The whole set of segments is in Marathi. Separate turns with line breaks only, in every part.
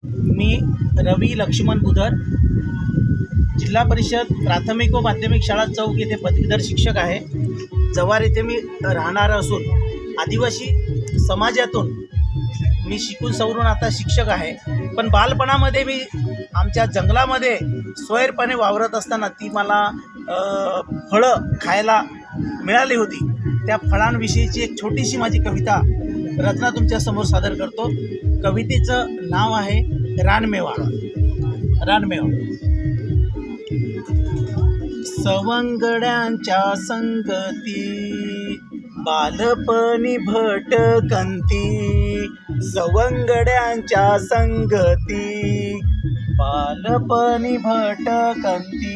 मी रवी लक्ष्मण बुधर, जिल्हा परिषद प्राथमिक व माध्यमिक शाळा चौक येथे पदवीधर शिक्षक आहे. जव्हार येथे मी राहणार असून आदिवासी समाजातून मी शिकून सवरून आता शिक्षक आहे. पण बालपणामध्ये मी आमच्या जंगलामध्ये स्वैरपणे वावरत असताना ती मला फळं खायला मिळाली होती. त्या फळांविषयीची एक छोटीशी माझी कविता रचना तुमच्यासमोर सादर करतो. कवितेचं नाव आहे रानमेवा. रानमेवा. सवंगड्यांच्या संगती बालपणी भटकंती, सवंगड्यांच्या संगती बालपणी भटकंती,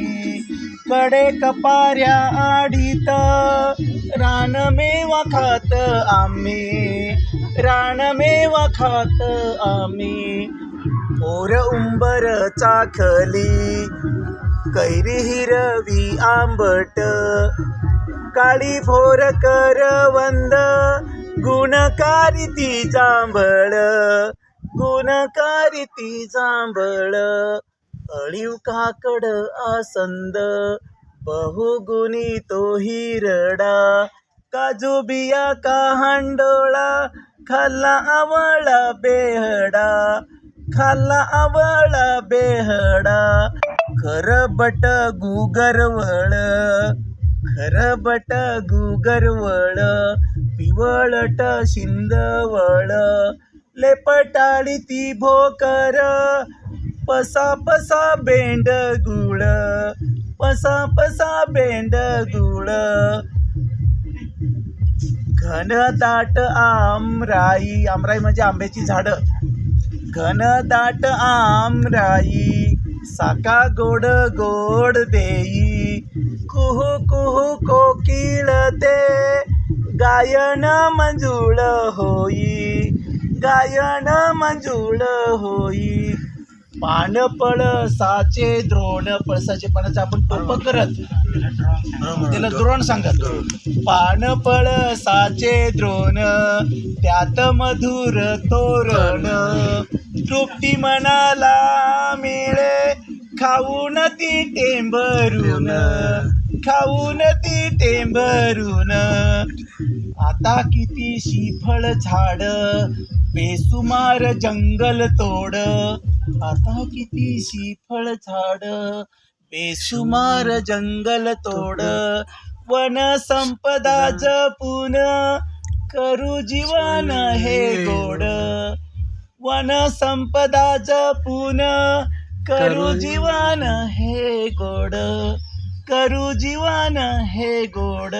कडे कपाऱ्या आडीत रानमेवा खात आम्ही, रानमेवा खात आम्ही. पोर उंबर चाखली कैरी हिरवी आंबट, काळी भोर करवंद गुणकारी ती जांभळ, गुणकारी ती जांभळ. अळीव काकड आसंद बहुगुणी तो हिरडा, काजू बिया का हांडोळा खाल्ला आवळा बेहडा, खाल्ला आवळा बेहडा. खरबट गुगरवळ, खरबट गुगरवळ, पिवळट शिंदवळ, लेपटाळी ती भोकर, पसा पसा बेंडगुळ, पसा पसा बेंडगुळ. घनदाट आमराई, आमराई म्हणजे आंब्याची झाडं. घनदाट आमराई साका गोड गोड देई, कुहू कुहू कोकिळ ते गायन मंजुळ होई, गायन मंजुळ होई. पानपळ साचे द्रोण, पळसाचे पानाचं आपण टोप करत त्याला द्रोण सांगत. पानपळ साचे द्रोण त्यात मधुर तोरण, तृप्ती मनाला मिळे खाऊन ती टेंभरून, खाऊन ती टेंभरून. आता कितीशी फळ झाड बेसुमार जंगल तोड, आता कितीशी फळ झाड बेसुमार जंगल तोड. वन संपदा जपून करू जीवन हे गोड, वन संपदा जपून करू जीवन हे गोड, करू जीवन हे गोड.